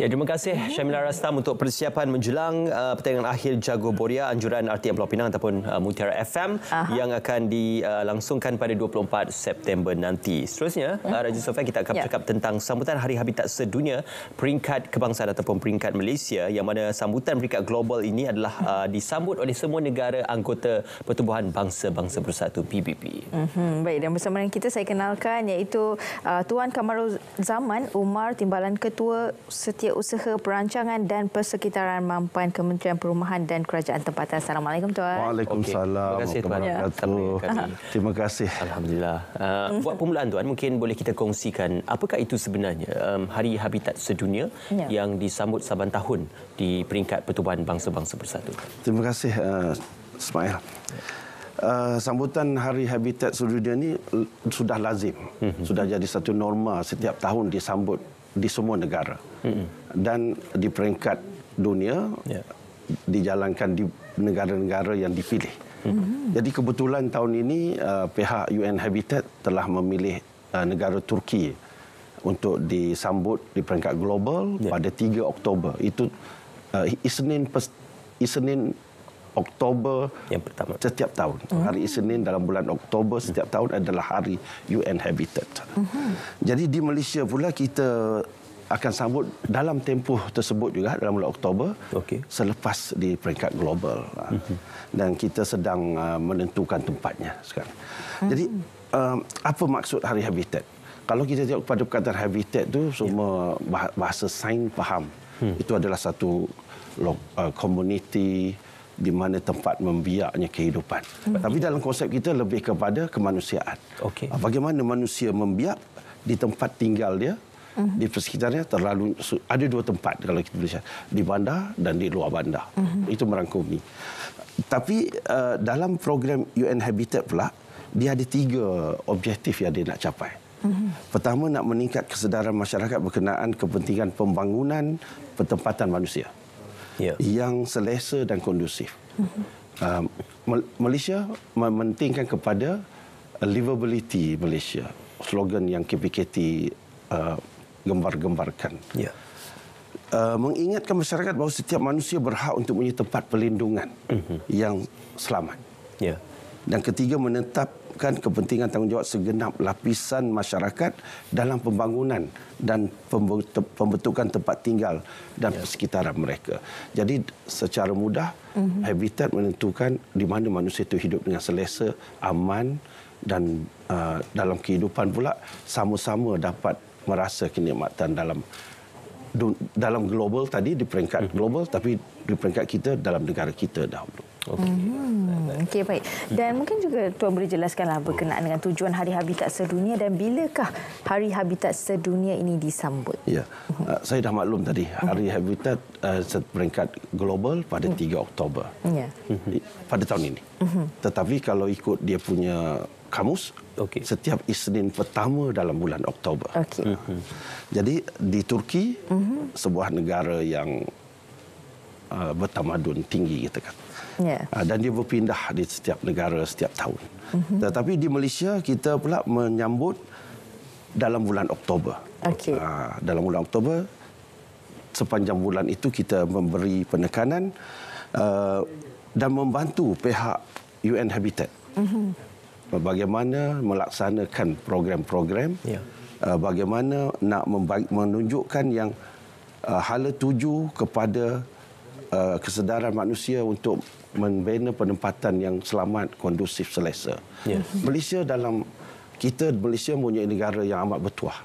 Ya, terima kasih Syamila Rastam untuk persiapan menjelang pertandingan akhir Jago Boria anjuran RTM Pulau Pinang ataupun Mutiara FM yang akan dilangsungkan pada 24 September nanti. Seterusnya, Raja Sofia, kita akan bercakap tentang sambutan Hari Habitat Sedunia peringkat kebangsaan ataupun peringkat Malaysia, yang mana sambutan peringkat global ini adalah disambut oleh semua negara anggota Pertubuhan Bangsa-Bangsa Bersatu PBB. Baik, dan bersama dengan kita saya kenalkan iaitu Tuan Kamarul Zaman Umar, Timbalan Ketua Setiausaha Perancangan dan Persekitaran Mampan Kementerian Perumahan dan Kerajaan Tempatan. Assalamualaikum Tuan. Terima Waalaikumsalam. kasih Tuan. Terima kasih. Alhamdulillah. Buat permulaan Tuan, mungkin boleh kita kongsikan apakah itu sebenarnya Hari Habitat Sedunia yang disambut saban tahun di peringkat Pertubuhan Bangsa-Bangsa Bersatu. Terima kasih Ismail. Sambutan Hari Habitat Sedunia ini sudah lazim, sudah jadi satu norma setiap tahun disambut di semua negara dan di peringkat dunia dijalankan di negara-negara yang dipilih. Jadi kebetulan tahun ini pihak UN Habitat telah memilih negara Turki untuk disambut di peringkat global pada 3 Oktober. Itu Isnin Oktober yang pertama setiap tahun. Hari Isnin dalam bulan Oktober setiap tahun adalah Hari UN Habitat. Jadi di Malaysia pula kita akan sambut dalam tempoh tersebut juga dalam bulan Oktober selepas di peringkat global. Dan kita sedang menentukan tempatnya sekarang. Jadi apa maksud Hari Habitat? Kalau kita tengok pada perkataan habitat tu semua bahasa sains faham. Itu adalah satu komuniti di mana tempat membiaknya kehidupan. Tapi dalam konsep kita lebih kepada kemanusiaan. Bagaimana manusia membiak di tempat tinggal dia, di persekitarnya ada 2 tempat kalau kita boleh cakap, di bandar dan di luar bandar. Itu merangkumi. Tapi dalam program UN Habitat pula, dia ada 3 objektif yang dia nak capai. Pertama, nak meningkat kesedaran masyarakat berkenaan kepentingan pembangunan pertempatan manusia yang selesa dan kondusif. Malaysia mementingkan kepada livability Malaysia, slogan yang KPKT gembar-gembarkan. Mengingatkan masyarakat bahawa setiap manusia berhak untuk mempunyai tempat perlindungan yang selamat. Dan ketiga, menetapkan kepentingan tanggungjawab segenap lapisan masyarakat dalam pembangunan dan pembentukan tempat tinggal dan persekitaran mereka. Jadi secara mudah, habitat menentukan di mana manusia itu hidup dengan selesa, aman dan dalam kehidupan pula sama-sama dapat merasa kenikmatan dalam global tadi, di peringkat global, tapi di peringkat kita dalam negara kita dahulu. Okey, baik. Dan mungkin juga Tuan boleh jelaskanlah berkenaan dengan tujuan Hari Habitat Sedunia dan bilakah Hari Habitat Sedunia ini disambut? Ya, saya dah maklum tadi, Hari Habitat peringkat global pada 3 Oktober pada tahun ini. Tetapi kalau ikut dia punya kamus, setiap Isnin pertama dalam bulan Oktober. Jadi di Turki, sebuah negara yang bertamadun tinggi, kita kata. Dan dia berpindah di setiap negara setiap tahun. Tetapi di Malaysia kita pula menyambut dalam bulan Oktober. Dalam bulan Oktober, sepanjang bulan itu kita memberi penekanan dan membantu pihak UN Habitat bagaimana melaksanakan program-program, bagaimana nak menunjukkan yang hala tuju kepada kesedaran manusia untuk membina penempatan yang selamat, kondusif, selesa. Malaysia Malaysia mempunyai negara yang amat bertuah.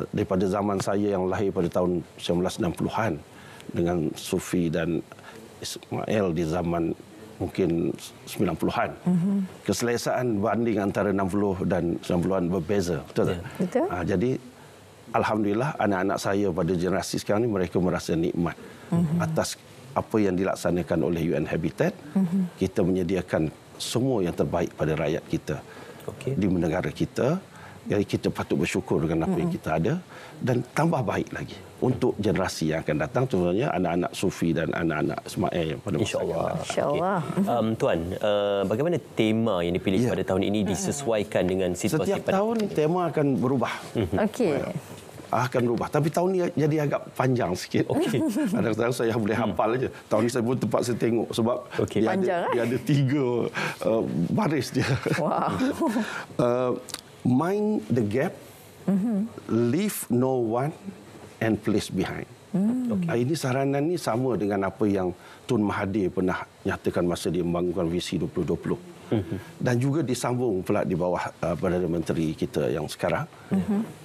Daripada zaman saya yang lahir pada tahun 1960-an dengan Sufi dan Ismail di zaman mungkin 90-an. Keselesaan banding antara 60 dan 90-an berbeza. Betul tak? Betul. Jadi alhamdulillah anak-anak saya pada generasi sekarang ini mereka merasa nikmat atas apa yang dilaksanakan oleh UN Habitat. Kita menyediakan semua yang terbaik pada rakyat kita di negara kita. Jadi kita patut bersyukur dengan apa yang kita ada dan tambah baik lagi untuk generasi yang akan datang, contohnya anak-anak Sufi dan anak-anak Ismail pada masa akan datang. InsyaAllah. Tuan, bagaimana tema yang dipilih pada tahun ini disesuaikan dengan situasi setiap tahun tema akan berubah. akan berubah. Tapi tahun ni jadi agak panjang sikit. Kadang-kadang saya boleh hafal aja. Tahun ni saya pun tempat saya tengok sebab dia ada 3 baris dia. Wow. Mind the gap, leave no one and place behind. Ini saranan ni sama dengan apa yang Tun Mahathir pernah nyatakan masa dia membangunkan visi 2020. Dan juga disambung pula di bawah Perdana Menteri kita yang sekarang.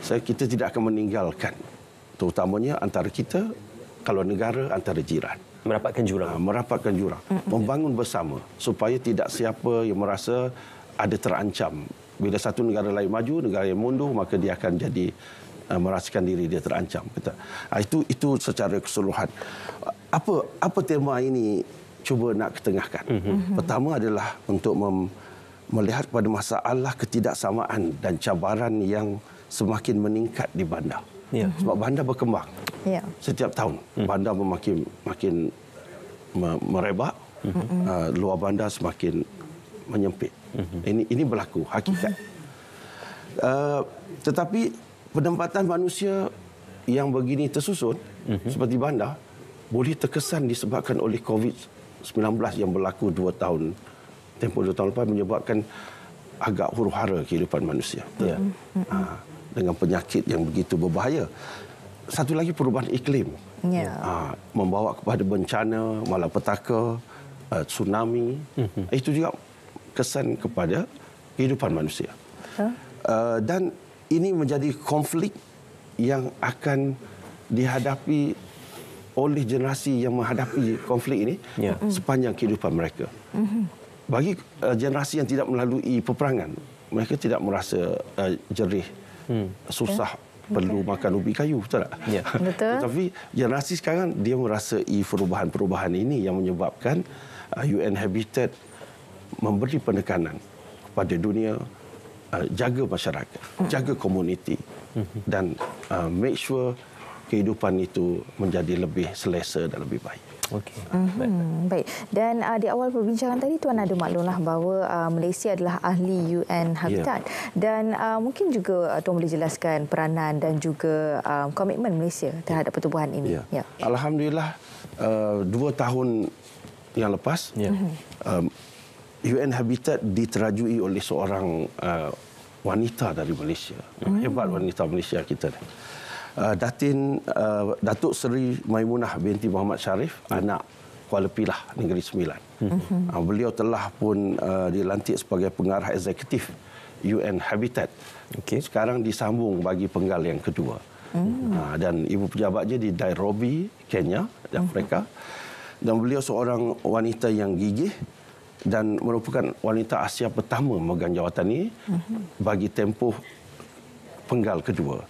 Kita tidak akan meninggalkan, terutamanya antara kita, kalau negara, antara jiran. Merapatkan jurang. Merapatkan jurang. Membangun bersama supaya tidak siapa yang merasa ada terancam. Bila satu negara lain maju, negara yang mundur, maka dia akan jadi merasakan diri dia terancam. Itu secara keseluruhan. Apa tema ini cuba nak ketengahkan? Pertama adalah untuk melihat pada masalah ketidaksamaan dan cabaran yang semakin meningkat di bandar. Sebab bandar berkembang setiap tahun. Bandar makin merebak, luar bandar semakin menyempit. Ini berlaku hakikat. Tetapi penempatan manusia yang begini tersusun seperti bandar boleh terkesan disebabkan oleh COVID-19 yang berlaku 2 tahun lepas, menyebabkan agak huru-hara kehidupan manusia. Dengan penyakit yang begitu berbahaya. Satu lagi, perubahan iklim. Membawa kepada bencana, malapetaka, tsunami. Itu juga kesan kepada kehidupan manusia. Dan ini menjadi konflik yang akan dihadapi oleh generasi yang menghadapi konflik ini sepanjang kehidupan mereka. Bagi generasi yang tidak melalui peperangan, mereka tidak merasa jerih, susah, perlu makan ubi kayu, betul tak? Betul. Tetapi generasi sekarang dia merasai perubahan-perubahan ini yang menyebabkan UN Habitat memberi penekanan kepada dunia, jaga masyarakat, jaga komuniti dan make sure kehidupan itu menjadi lebih selesa dan lebih baik. Baik. Dan di awal perbincangan tadi Tuan ada maklumlah bahawa Malaysia adalah ahli UN Habitat. Dan mungkin juga Tuan boleh jelaskan peranan dan juga komitmen Malaysia terhadap pertubuhan ini. Alhamdulillah 2 tahun yang lepas UN Habitat diterajui oleh seorang wanita dari Malaysia. Hebat wanita Malaysia kita. Datuk Seri Maimunah binti Muhammad Sharif, anak Kuala Pilah, Negeri Sembilan. Beliau telah pun dilantik sebagai pengarah eksekutif UN Habitat. Sekarang disambung bagi penggal yang kedua. Dan ibu pejabatnya di Nairobi, Kenya, di Afrika. Dan beliau seorang wanita yang gigih dan merupakan wanita Asia pertama memegang jawatan ini bagi tempoh penggal kedua.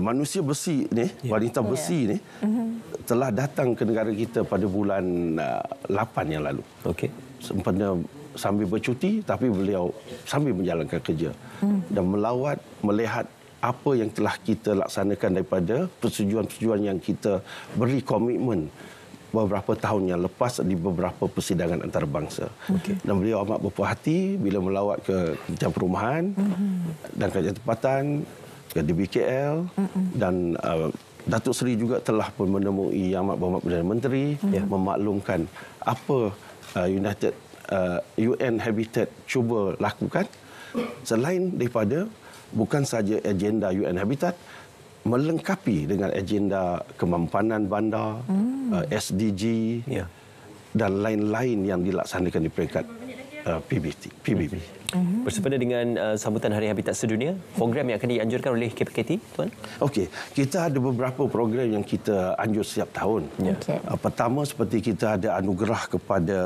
Manusia besi ni, wanita besi ni telah datang ke negara kita pada bulan 8 yang lalu. Sempena sambil bercuti, tapi beliau sambil menjalankan kerja dan melawat, melihat apa yang telah kita laksanakan daripada persetujuan-persetujuan yang kita beri komitmen beberapa tahun yang lepas di beberapa persidangan antarabangsa. Dan beliau amat berpuas hati bila melawat ke Kementerian Perumahan dan Kerajaan Tempatan, ke DBKL dan Datuk Seri juga telah pun menemui Yang Amat Berhormat Perdana Menteri memaklumkan apa UN Habitat cuba lakukan selain daripada bukan saja agenda UN Habitat, melengkapi dengan agenda kemampanan bandar, SDG dan lain-lain yang dilaksanakan di peringkat PBB. Bersempena dengan sambutan Hari Habitat Sedunia, program yang akan dianjurkan oleh KPKT, Tuan? Kita ada beberapa program yang kita anjur setiap tahun. Pertama, seperti kita ada anugerah kepada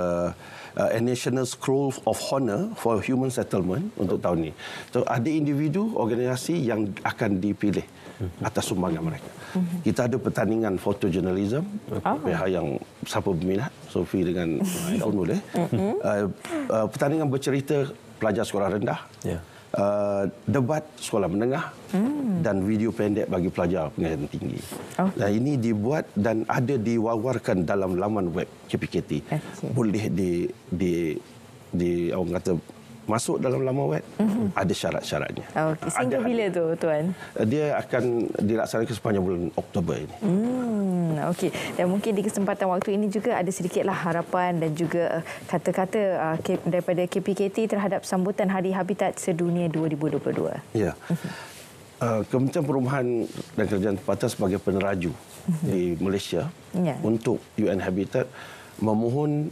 a National Scroll of Honour for Human Settlement untuk tahun ini. So, ada individu, organisasi yang akan dipilih atas sumbangan mereka. Kita ada pertandingan fotojournalism, pihak yang siapa berminat, Sophie dengan Nul. Pertandingan bercerita pelajar sekolah rendah, debat sekolah menengah dan video pendek bagi pelajar pengajian tinggi. Dan ini dibuat dan ada diwawarkan dalam laman web KPKT. Boleh di orang kata masuk dalam laman web, ada syarat-syaratnya. Okey, sehingga bila tu, Tuan? Dia akan dilaksanakan sepanjang bulan Oktober ini. Okey, dan mungkin di kesempatan waktu ini juga ada sedikitlah harapan dan juga kata-kata daripada KPKT terhadap sambutan Hari Habitat Sedunia 2022. Ya. Kementerian Perumahan dan Kerajaan Tempatan sebagai peneraju di Malaysia untuk UN Habitat memohon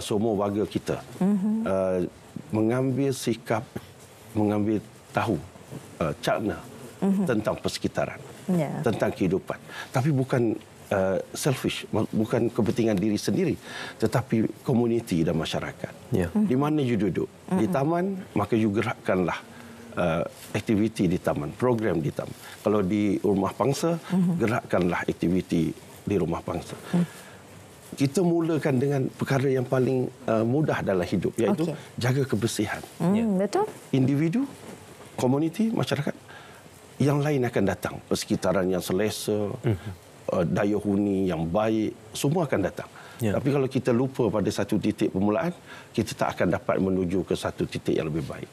semua warga kita mengambil sikap, mengambil tahu cakna tentang persekitaran, tentang kehidupan. Tapi bukan selfish, bukan kepentingan diri sendiri, tetapi komuniti dan masyarakat. Di mana you duduk, di taman, maka you gerakkanlah aktiviti di taman, program di taman. Kalau di rumah pangsa, gerakkanlah aktiviti di rumah pangsa. Kita mulakan dengan perkara yang paling mudah dalam hidup, iaitu jaga kebersihan. Betul. Individu, komuniti, masyarakat, yang lain akan datang. Persekitaran yang selesa, daya huni yang baik, semua akan datang. Tapi kalau kita lupa pada satu titik permulaan, kita tak akan dapat menuju ke satu titik yang lebih baik.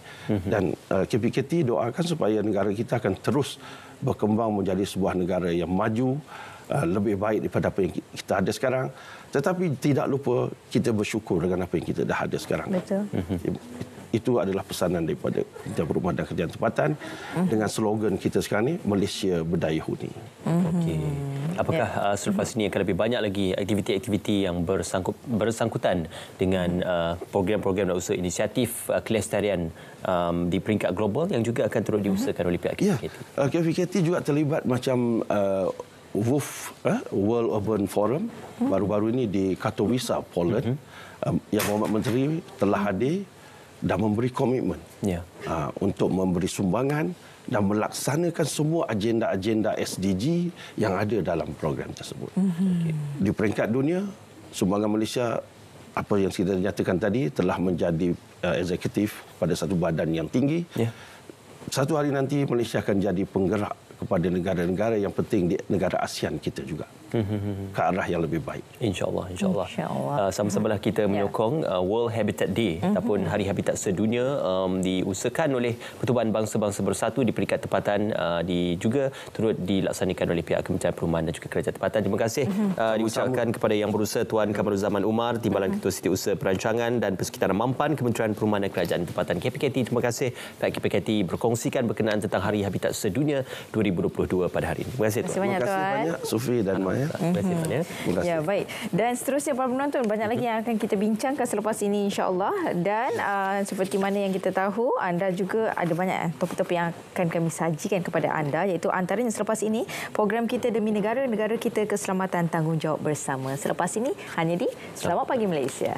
Dan KPKT doakan supaya negara kita akan terus berkembang menjadi sebuah negara yang maju, lebih baik daripada apa yang kita ada sekarang. Tetapi tidak lupa kita bersyukur dengan apa yang kita dah ada sekarang. Betul. Itu adalah pesanan daripada Kementerian Perumahan dan Kerajaan Tempatan dengan slogan kita sekarang ni, Malaysia Berdaya Huni. Okey. Apakah selepas ini akan lebih banyak lagi aktiviti-aktiviti yang bersangkutan dengan program-program dan usaha inisiatif kelestarian di peringkat global yang juga akan turut diusahakan oleh pihak KPKT? Ya, KPKT juga terlibat macam WUF, World Urban Forum, baru-baru ini di Katowice, Poland. Yang Mohd Menteri telah hadir dan memberi komitmen untuk memberi sumbangan dan melaksanakan semua agenda-agenda SDG yang ada dalam program tersebut. Di peringkat dunia, sumbangan Malaysia, apa yang kita nyatakan tadi, telah menjadi eksekutif pada satu badan yang tinggi. Satu hari nanti Malaysia akan jadi penggerak kepada negara-negara yang penting di negara ASEAN kita juga ke arah yang lebih baik. InsyaAllah. Sama-samalah kita menyokong World Habitat Day ataupun Hari Habitat Sedunia diusahakan oleh Pertubuhan Bangsa-Bangsa Bersatu di peringkat tempatan, juga turut dilaksanakan oleh pihak Kementerian Perumahan dan juga Kerajaan Tempatan. Terima kasih diucapkan kepada Yang Berusaha Tuan Kamaruzaman Umar, Timbalan Ketua Setiausaha Perancangan dan Persekitaran Mampan Kementerian Perumahan dan Kerajaan Tempatan KPKT. Terima kasih pihak KPKT berkongsikan berkenaan tentang Hari Habitat Sedunia 2022 pada hari ini. Terima kasih Tuan. Terima kasih banyak Sufi dan Maya. Terima kasih Tuan. Ya, baik. Dan seterusnya para penonton, banyak lagi yang akan kita bincangkan selepas ini insya-Allah. Dan seperti mana yang kita tahu, anda juga ada banyak topik-topik yang akan kami sajikan kepada anda, iaitu antaranya selepas ini program kita Demi Negara, Negara Kita, Keselamatan Tanggungjawab Bersama. Selepas ini hanya di Selamat Pagi Malaysia.